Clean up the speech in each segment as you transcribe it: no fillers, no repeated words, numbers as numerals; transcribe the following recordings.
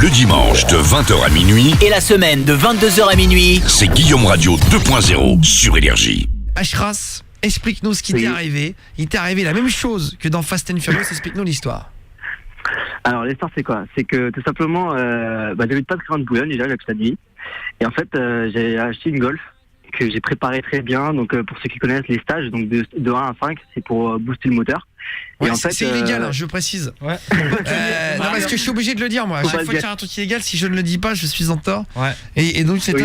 Le dimanche de 20h à minuit. Et la semaine de 22h à minuit. C'est Guillaume Radio 2.0 sur Énergie. Ashras, explique-nous ce qui t'est arrivé. Il t'est arrivé la même chose que dans Fast and Furious, explique-nous l'histoire. Alors l'histoire c'est quoi? C'est que tout simplement, j'habite pas très loin de Boulogne déjà, j'habite à nuit. Et en fait, j'ai acheté une Golf que j'ai préparée très bien. Donc pour ceux qui connaissent les stages, donc de 1 à 5, c'est pour booster le moteur. Ouais, et en c'est fait, illégal, je précise. Ouais. Non, parce que je suis obligé de le dire, moi. À chaque fois qu'il y a un truc illégal, si je ne le dis pas, je suis en tort. Ouais. Et donc c'est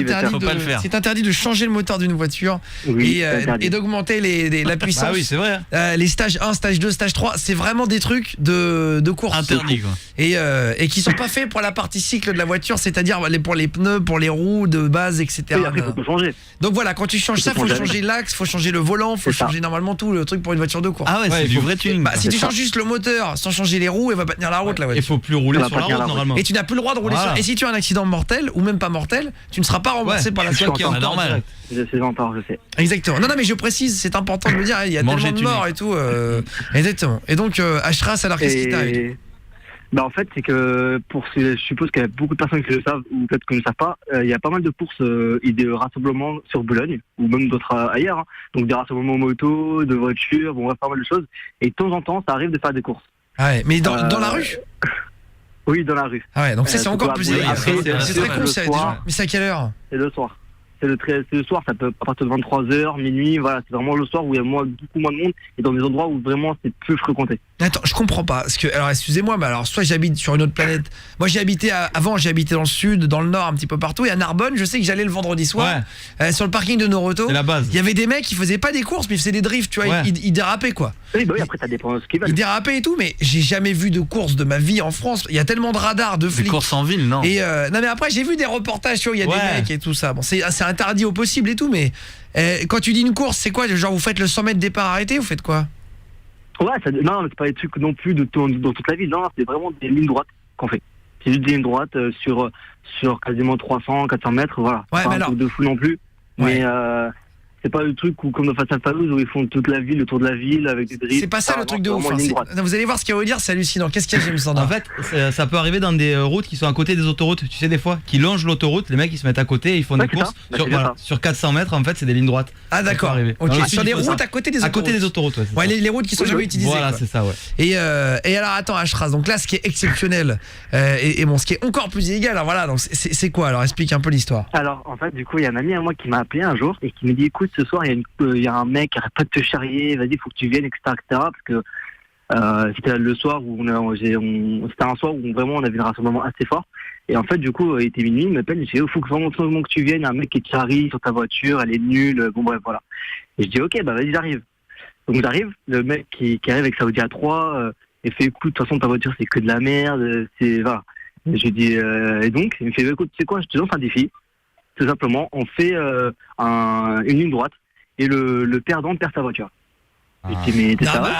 interdit de changer le moteur d'une voiture et d'augmenter la puissance. Ah oui, c'est vrai. Les stages 1, stage 2, stage 3, c'est vraiment des trucs de course. Interdit, quoi. Et qui sont pas faits pour la partie cycle de la voiture, c'est-à-dire pour les pneus, pour les roues de base, etc. Oui, après, faut tout changer. Donc voilà, quand tu changes ça, faut changer l'axe, faut changer le volant, faut changer normalement tout le truc pour une voiture de course. Ah ouais, c'est du vrai tuning. Si tu changes juste le moteur sans changer les roues, elle va pas tenir la route la voiture. Il faut plus rouler sur la route normalement. Et tu n'as plus le droit de rouler sur. Et si tu as un accident mortel ou même pas mortel, tu ne seras pas remboursé par la sécurité. C'est normal. Je sais encore, je sais. Exactement. Non mais je précise, c'est important de le dire, il y a tellement de morts et tout. Exactement. Et donc Ashras, alors qu'est-ce qui t'arrive? En fait, c'est que je suppose qu'il y a beaucoup de personnes qui le savent ou peut-être qui ne le savent pas. Il y a pas mal de courses et de rassemblements sur Boulogne ou même d'autres ailleurs. Hein. Donc des rassemblements moto, de voitures, bon, pas mal de choses. Et de temps en temps, ça arrive de faire des courses. Ah ouais, mais dans la rue? Oui, dans la rue. Ah ouais, donc ça c'est encore plus illégal. C'est très con, c'est déjà. Mais c'est à quelle heure? C'est le soir. C'est le soir, ça peut à partir de 23h, minuit, voilà, c'est vraiment le soir où il y a beaucoup moins de monde et dans des endroits où vraiment c'est plus fréquenté. Attends, je comprends pas, parce que, alors excusez-moi, mais alors soit j'habite sur une autre planète, moi j'ai habité avant dans le sud, dans le nord, un petit peu partout, et à Narbonne, je sais que j'allais le vendredi soir, sur le parking de Noroto, c'est la base. Il y avait des mecs qui faisaient pas des courses, mais ils faisaient des drifts, tu vois, ils dérapaient quoi. Oui, bah oui, après ça dépend de ce qu'ils veulent. Ils dérapaient et tout, mais j'ai jamais vu de course de ma vie en France, il y a tellement de radars, de flics. Des courses en ville, non. Et non mais après j'ai vu des reportages, il y a des mecs et tout ça, bon c'est interdit au possible et tout, mais quand tu dis une course, c'est quoi, genre vous faites le 100 mètres départ arrêté, vous faites quoi? Ouais, non, c'est pas des trucs non plus dans toute la ville, non, c'est vraiment des lignes droites qu'on fait. C'est juste des lignes droites sur quasiment 300, 400 mètres, voilà. Ouais, pas mais un alors... truc de fou non plus, mais c'est pas le truc où, comme dans Fast and Furious où ils font toute la ville, le tour de la ville avec des drifts. C'est pas ça le truc de ouf. Vous allez voir ce qu'il va vous dire, c'est hallucinant. Qu'est-ce qu'il y a, James Sandra? En fait, ça peut arriver dans des routes qui sont à côté des autoroutes. Tu sais, des fois, qui longent l'autoroute, les mecs ils se mettent à côté, ils font des courses sur 400 mètres. En fait, c'est des lignes droites. Ah d'accord. Ok. Sur des routes à côté des autoroutes. À côté des autoroutes. Ouais, les routes qui sont jamais utilisées. Voilà, c'est ça. Ouais. Et alors attends, Ashras. Donc là, ce qui est exceptionnel et bon, ce qui est encore plus illégal. Alors voilà, donc c'est quoi? Alors explique un peu l'histoire. Alors en fait, du coup, il y a un ami à moi qui m'a appelé un jour et qui me dit écoute, ce soir il y a un mec qui arrête pas de te charrier, vas-y, faut que tu viennes, etc., etc. Parce que c'était le soir où c'était un soir où vraiment on avait un rassemblement assez fort. Et en fait, du coup, il était minuit, il m'appelle, il dit faut vraiment que tu viennes, il y a un mec qui te charrie sur ta voiture, elle est nulle, bon bref, voilà. Et je dis ok, bah vas-y, j'arrive. Donc j'arrive, le mec qui arrive avec sa Audi A3, il fait écoute, de toute façon ta voiture c'est que de la merde, c'est voilà. Et je dis et donc, il me fait écoute, tu sais quoi, je te lance un défi. Tout simplement, on fait une ligne droite. Et le perdant perd sa voiture. Et tu dis, mais t'es sérieux?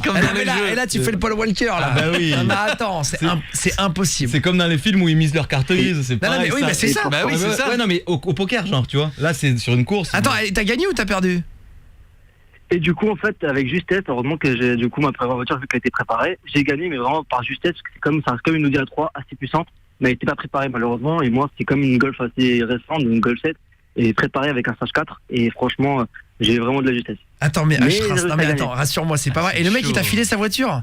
Comme dans les jeux. Et là, tu fais le Paul Walker, là. Ah bah oui. Non, mais attends, c'est impossible. C'est comme dans les films où ils misent leur carte grise. C'est pareil. Oui, mais c'est ça. Bah oui, c'est ça. Ouais, non, mais au poker, genre, tu vois. Là, c'est sur une course. Attends, t'as gagné ou t'as perdu? Et du coup, en fait, avec justesse, heureusement que j'ai, du coup, ma voiture, vu qu'elle était préparée, j'ai gagné, mais vraiment par justesse, parce que ça reste comme une Audi A3 assez puissante, mais elle n'était pas préparée, malheureusement. Et moi, c'était comme une Golf assez récente, une Golf 7. Et préparé avec un stage 4 et franchement j'ai vraiment de la justesse. Attends mais attends, rassure-moi, c'est pas vrai. Et le mec il t'a filé sa voiture?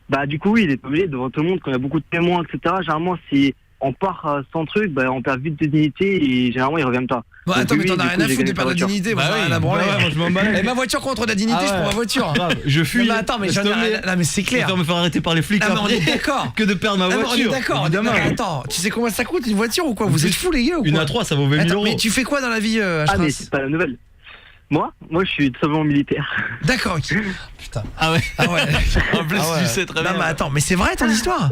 Bah du coup oui, il est obligé devant tout le monde quand il y a beaucoup de témoins, etc. Généralement si on part sans truc, bah on perd vite de dignité et généralement il revient pas. Bon, attends mais t'en as rien à foutre de perdre la dignité, moi j'en ai rien à branler. Moi je m'en bats. Et ma voiture contre la dignité, je prends ma voiture. Je fuis. Mais attends, mais j'en ai rien. Non mais c'est clair. Je vais me faire arrêter par les flics après. On est d'accord. Que de perdre ma voiture. On est d'accord. Attends, tu sais combien ça coûte une voiture ou quoi? Vous êtes fous les gars ou quoi? Une A3 ça vaut 20 000 €. Mais tu fais quoi dans la vie, Ah mais c'est pas la nouvelle. Moi je suis tout simplement militaire. D'accord, ok. Putain. Ah ouais. En plus tu sais très bien. Non mais attends, mais c'est vrai ton histoire?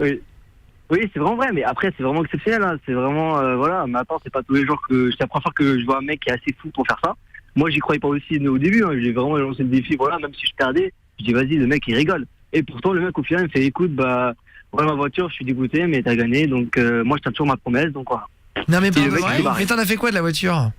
Oui, c'est vraiment vrai, mais après c'est vraiment exceptionnel, hein. C'est vraiment voilà, mais attends, c'est pas tous les jours que c'est la première fois que je vois un mec qui est assez fou pour faire ça. Moi, j'y croyais pas aussi au début, hein. J'ai vraiment lancé le défi, voilà, même si je perdais, je dis vas-y, le mec il rigole. Et pourtant le mec au final il me fait écoute, bah voilà ma voiture, je suis dégoûté, mais t'as gagné, donc moi je tiens toujours ma promesse, donc voilà. Non mais mais t'en as fait quoi de la voiture?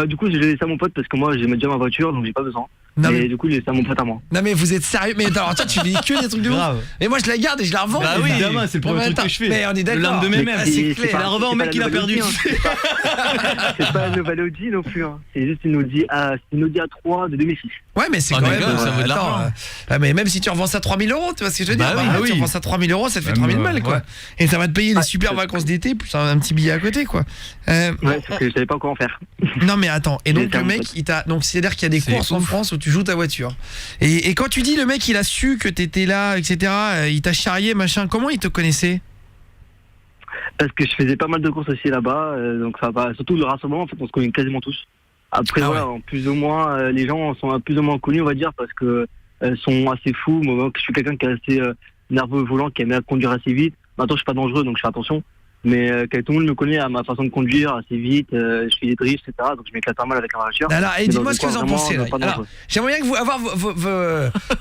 Du coup, j'ai laissé à mon pote parce que moi j'aimais déjà ma voiture, donc j'ai pas besoin. Mais du coup, c'est mon pote à moi. Non mais vous êtes sérieux? Mais attends, toi tu fais que des trucs de ouf. Et moi je la garde et je la revends. Bah oui, évidemment, c'est le premier truc que je fais. Mais on est d'accord. Le lendemain même, c'est clair. Je la revends au mec qui l'a perdu. C'est pas une nouvelle Audi non plus. C'est juste une Audi A3 de 2006. Ouais, mais c'est quand même. Ça vaut de l'argent. Mais même si tu revends ça 3 000 €, tu vois ce que je veux dire? Tu revends ça 3 000 €, ça te fait 3 000 balles quoi. Et ça va te payer des super vacances d'été plus un petit billet à côté quoi. Ouais, parce que je savais pas comment faire. Non mais attends, et donc le mec il t'a, donc c'est-à-dire qu'il y a des courses en France où tu joues ta voiture. Et quand tu dis le mec il a su que t'étais là, etc., il t'a charrié machin, comment il te connaissait? Parce que je faisais pas mal de courses aussi là-bas, donc ça va, surtout le rassemblement en fait on se connaît quasiment tous. Après voilà, plus ou moins les gens sont plus ou moins connus on va dire parce que sont assez fous. Moi je suis quelqu'un qui est assez nerveux au volant, qui aime bien conduire assez vite. Maintenant je suis pas dangereux donc je fais attention. Mais tout le monde me connaît à ma façon de conduire assez vite, je fais des drifts, etc. Donc je m'éclate pas mal avec la voiture. Alors, et dites-moi ce que vous en pensez là. Alors, j'aimerais bien que vous avoir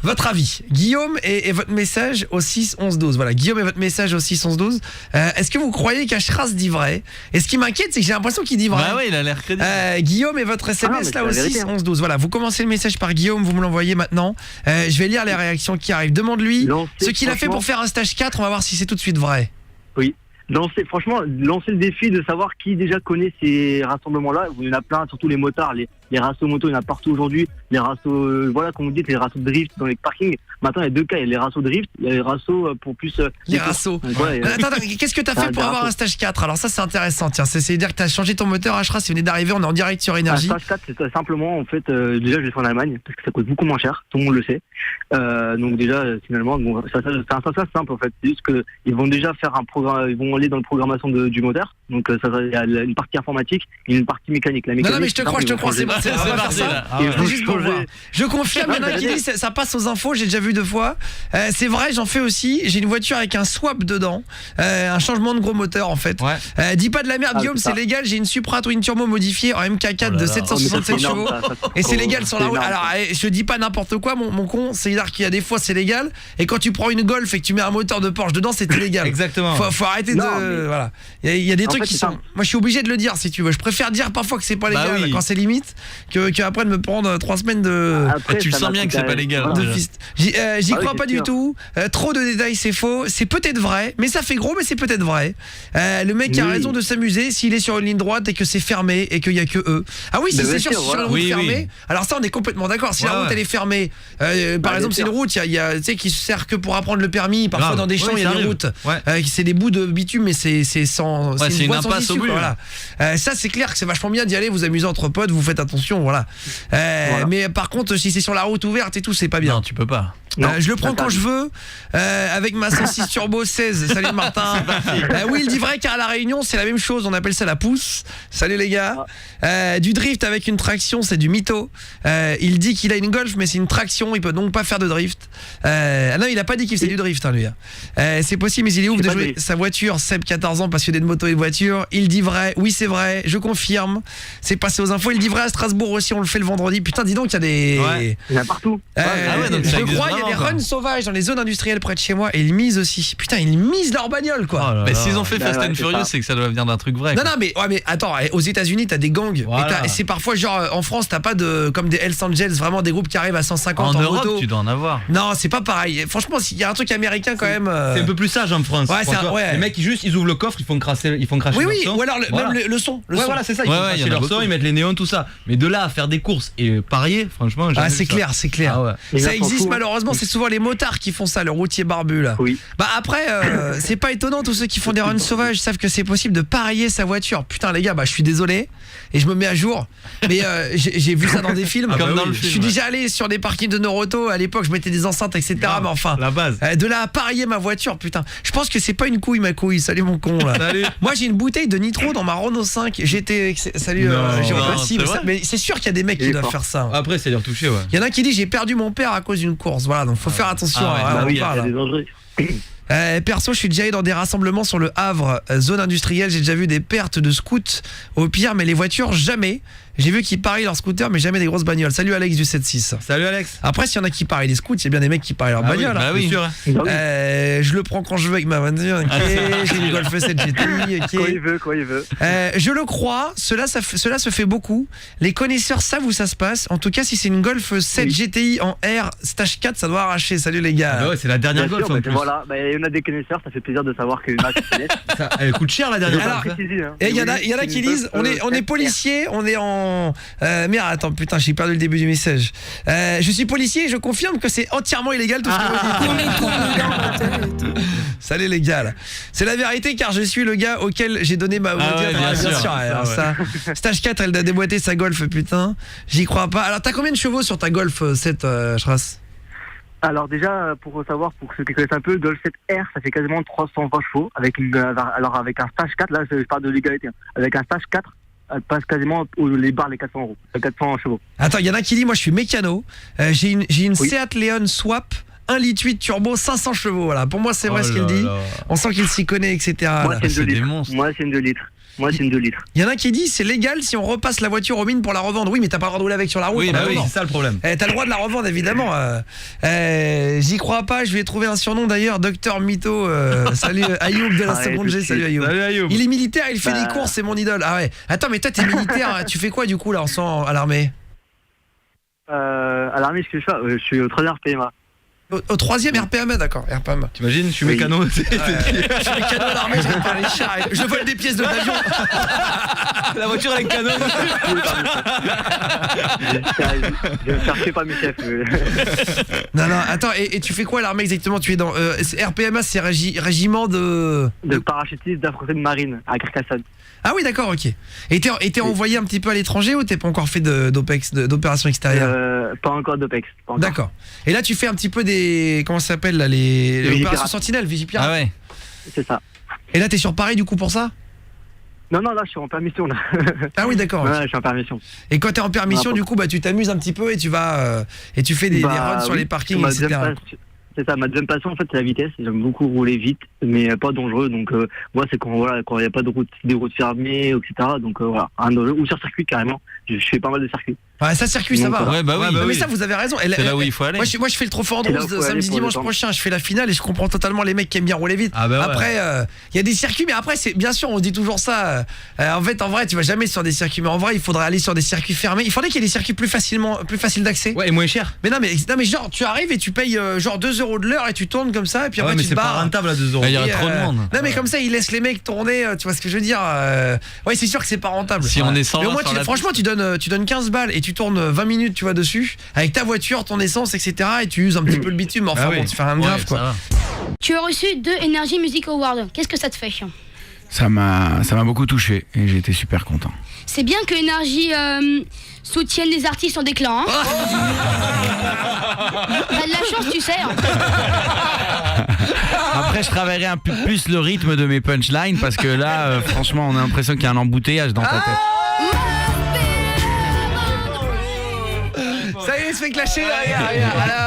votre avis. Guillaume et votre message au 6 11 12. Voilà, Guillaume et votre message au 6 11 12. Est-ce que vous croyez qu'Ashras dit vrai? Et ce qui m'inquiète, c'est que j'ai l'impression qu'il dit vrai. Bah ouais, il a l'air crédible. Guillaume et votre SMS là au 6 11 12. Voilà, vous commencez le message par Guillaume, vous me l'envoyez maintenant. Je vais lire les réactions qui arrivent. Demande-lui ce qu'il a fait pour faire un stage 4, on va voir si c'est tout de suite vrai. Oui. Franchement, lancer le défi de savoir qui déjà connaît ces rassemblements-là. Il y en a plein, surtout les motards, les rassos moto, il y en a partout aujourd'hui. Les rassos, voilà, comme vous dites, les rassos de drift dans les parkings. Maintenant, il y a deux cas. Il y a les rassos drift, il y a les rassos pour plus... les rassos. Attends, qu'est-ce que tu as fait pour avoir un stage 4? Alors ça, c'est intéressant. Tiens, c'est-à-dire que tu as changé ton moteur, Ashras, il venait d'arriver, on est en direct sur Énergie. Un stage 4, c'est simplement, en fait, déjà, je l'ai fait en Allemagne, parce que ça coûte beaucoup moins cher, tout le monde le sait. Donc déjà, finalement, bon, c'est un stage simple, en fait. C'est juste qu'ils vont déjà faire un programme, ils vont aller dans la programmation du moteur. Donc il y a une partie informatique et une partie mécanique. La mécanique, non mais je te crois, c'est bon, c'est ça. Juste pour voir. Je confirme, il y en a qui disent ça passe aux infos, j'ai déjà vu 2 fois. C'est vrai, j'en fais aussi. J'ai une voiture avec un swap dedans, un changement de gros moteur en fait. Dis pas de la merde, Guillaume, c'est légal. J'ai une Supra Twin Turbo modifiée en MK4 de 767 chevaux et c'est légal sur la route. Alors je dis pas n'importe quoi, mon con. C'est-à-dire qu'il y a des fois c'est légal et quand tu prends une Golf et que tu mets un moteur de Porsche dedans, c'est illégal. Exactement. Faut arrêter de voilà. Il y a des trucs qui sont. Moi je suis obligé de le dire si tu veux. Je préfère dire parfois que c'est pas légal quand c'est limite que après de me prendre 3 semaines de. Après, tu le sens bien que c'est pas légal. J'y crois pas du tout. Trop de détails, c'est faux. C'est peut-être vrai, mais ça fait gros, mais c'est peut-être vrai. Le mec a raison de s'amuser s'il est sur une ligne droite et que c'est fermé et qu'il y a que eux. Ah oui, si c'est sûr, si sur une route fermée. Alors ça, on est complètement d'accord. Si la route elle est fermée, par exemple, c'est une route, il y a tu sais qui sert que pour apprendre le permis. Parfois dans des champs, il y a des routes. C'est des bouts de bitume, mais c'est sans. C'est une impasse au bout. Voilà. Ça, c'est clair que c'est vachement bien d'y aller. Vous amusez entre potes, vous faites attention, voilà. Mais par contre, si c'est sur la route ouverte et tout, c'est pas bien. Non, tu peux pas. Je le prends quand je veux avec ma 106 Turbo 16. Salut Martin. Oui, il dit vrai car à la Réunion c'est la même chose, on appelle ça la pousse. Salut les gars. Du drift avec une traction, c'est du mytho. Il dit qu'il a une Golf mais c'est une traction, il peut donc pas faire de drift. Non, il a pas dit qu'il faisait du drift lui. C'est possible mais il est ouf de jouer sa voiture. Seb 14 ans passionné de moto et de voiture. Il dit vrai, oui c'est vrai, je confirme. C'est passé aux infos, il dit vrai à Strasbourg aussi, on le fait le vendredi. Putain, dis donc il y a des il y en a partout. Donc je crois il y a des runs sauvages dans les zones industrielles près de chez moi et ils misent aussi. Putain, ils misent leur bagnole quoi. Mais s'ils ont fait Fast and Furious, c'est que ça doit venir d'un truc vrai. Non mais attends, aux États-Unis t'as des gangs et c'est parfois genre en France t'as pas de comme des Hells Angels, vraiment des groupes qui arrivent à 150 en Europe, moto. Tu dois en avoir. Non, c'est pas pareil. Franchement, il y a un truc américain quand même. C'est un peu plus sage en France. Les mecs ils ouvrent le coffre, ils font cracher oui, leur son. ou alors même le son. Voilà, c'est ça, ils font cracher leur son, ils mettent les néons tout ça. Mais de là à faire des courses et parier, franchement, c'est clair. Ça existe malheureusement, c'est souvent les motards qui font ça, le routier barbu là. Oui. Bah après c'est pas étonnant, tous ceux qui font des runs sauvages savent que c'est possible de parier sa voiture. Putain les gars, je suis désolé et je me mets à jour. Mais j'ai vu ça dans des films. Comme dans le film. Je suis déjà allé sur des parkings de Noroto à l'époque, je mettais des enceintes etc. Mais enfin la base. De là à parier ma voiture, putain. Je pense que c'est pas une couille ma couille. Salut mon con là. Salut. Moi j'ai une bouteille de nitro dans ma Renault 5. Salut mais c'est sûr qu'il y a des mecs qui doivent faire ça. Après c'est les retoucher Il y en a qui dit j'ai perdu mon père à cause d'une course. Voilà, donc faut faire attention. Perso, je suis déjà allé dans des rassemblements sur le Havre, zone industrielle, j'ai déjà vu des pertes de scouts au pire, mais les voitures jamais. J'ai vu qu'ils parient leur scooter mais jamais des grosses bagnoles. Salut Alex du 7-6. Salut Alex. Après s'il y en a qui parient des scouts, il y a bien des mecs qui parient leur bagnole. Bah oui, sûr. Je le prends quand je veux avec ma voiture. J'ai une Golf 7 GTI. Quand il veut. Je le crois, cela se fait beaucoup. Les connaisseurs savent où ça se passe. En tout cas, si c'est une Golf 7 GTI en R stage 4, ça doit arracher. Salut les gars. Ah ouais, c'est la dernière Golf en plus. Voilà, on a des connaisseurs, ça fait plaisir de savoir que elle coûte cher la dernière Golf. Et il y en a qui disent on est policier, on est en merde, attends, putain, j'ai perdu le début du message. Je suis policier et je confirme que c'est entièrement illégal tout ce que vous dites. Salut les gars là. C'est la vérité car je suis le gars auquel j'ai donné ma bien sûr. Alors ça, stage 4, elle a déboîté sa Golf, putain. J'y crois pas. Alors t'as combien de chevaux sur ta Golf 7 Schrass? Alors déjà, pour savoir, pour ceux qui connaissent un peu, Golf 7R, ça fait quasiment 320 chevaux. Avec un stage 4, là je parle de légalité, avec un stage 4, elle passe quasiment les barres les 400 chevaux. Attends, il y en a qui dit, moi je suis mécano, j'ai une Seat Leon Swap 1,8 litre turbo, 500 chevaux, voilà. Pour moi c'est vrai ce qu'il dit. On sent qu'il s'y connaît, etc. Moi c'est une 2 litres. Il y en a qui disent c'est légal si on repasse la voiture aux mines pour la revendre. Oui, mais t'as pas le droit de rouler avec sur la route. Oui, c'est ça le problème. T'as le droit de la revendre évidemment. J'y crois pas, je lui ai trouvé un surnom d'ailleurs, Docteur Mytho. Salut Ayoub de la seconde G, salut Ayoub. Il est militaire, il fait des courses, c'est mon idole. Ah ouais. Attends, mais toi t'es militaire, tu fais quoi du coup là à l'armée? À l'armée, ce que je fais, je suis au 3e RPMA. Au 3e RPMA, d'accord, RPMA. T'imagines, je suis mécano. Je suis mécano à l'armée, je répare les chars, je vole des pièces d'avion. La voiture avec canon. Je ne cherchais pas mes chefs. Non, attends, et tu fais quoi à l'armée exactement? Tu es dans RPMA, c'est régiment de parachutiste d'affronter de marine à Carcassonne. Ah oui, d'accord, ok. Et t'es envoyé un petit peu à l'étranger ou t'es pas encore fait d'OPEX, d'opérations extérieures? Pas encore d'OPEX. D'accord. Et là tu fais un petit peu des... Comment ça s'appelle là, les opérations Sentinelle, Vigipirate. Ah ouais. C'est ça. Et là t'es sur Paris du coup pour ça? Non, là je suis en permission là. Ah oui, d'accord. Ouais, je suis en permission. Et quand t'es en permission, du coup, tu t'amuses un petit peu et tu vas et tu fais des runs sur les parkings, etc. C'est ça, ma deuxième passion en fait c'est la vitesse. J'aime beaucoup rouler vite, mais pas dangereux. Donc moi c'est quand il n'y a pas de des routes fermées, etc. Donc voilà, ou sur circuit carrément. Je fais pas mal de circuits. Ouais, ça circuit, ça va. Ouais, mais ça vous avez raison. C'est là où il faut aller. Moi je fais le Trophée Andros samedi dimanche prochain. Je fais la finale et je comprends totalement les mecs qui aiment bien rouler vite. Après il y a des circuits, mais après c'est bien sûr on dit toujours ça. En vrai tu vas jamais sur des circuits, mais en vrai il faudrait aller sur des circuits fermés. Il faudrait qu'il y ait des circuits plus faciles d'accès. Ouais, et moins cher. Mais non mais genre tu arrives et tu payes genre 2 € de l'heure et tu tournes comme ça et puis après tu te barres. C'est pas rentable à 2 €. Il y a trop de monde. Non mais comme ça ils laissent les mecs tourner, tu vois ce que je veux dire. Ouais, c'est sûr que c'est pas rentable. Si on est 100, mais au moins franchement tu donnes 15 balles et tu tournes 20 minutes tu vois dessus avec ta voiture, ton essence, etc. et tu uses un petit peu le bitume. Enfin bon, tu fais rien de grave quoi. Tu as reçu 2 Energy Music Awards. Qu'est-ce que ça te fait? Ça m'a beaucoup touché et j'ai été super content. C'est bien que Energy soutienne les artistes en déclin, hein. T'as de la chance, tu sais. Après, je travaillerai un peu plus le rythme de mes punchlines parce que là, franchement, on a l'impression qu'il y a un embouteillage dans ta tête. Ça y est, il se fait clasher là, regarde.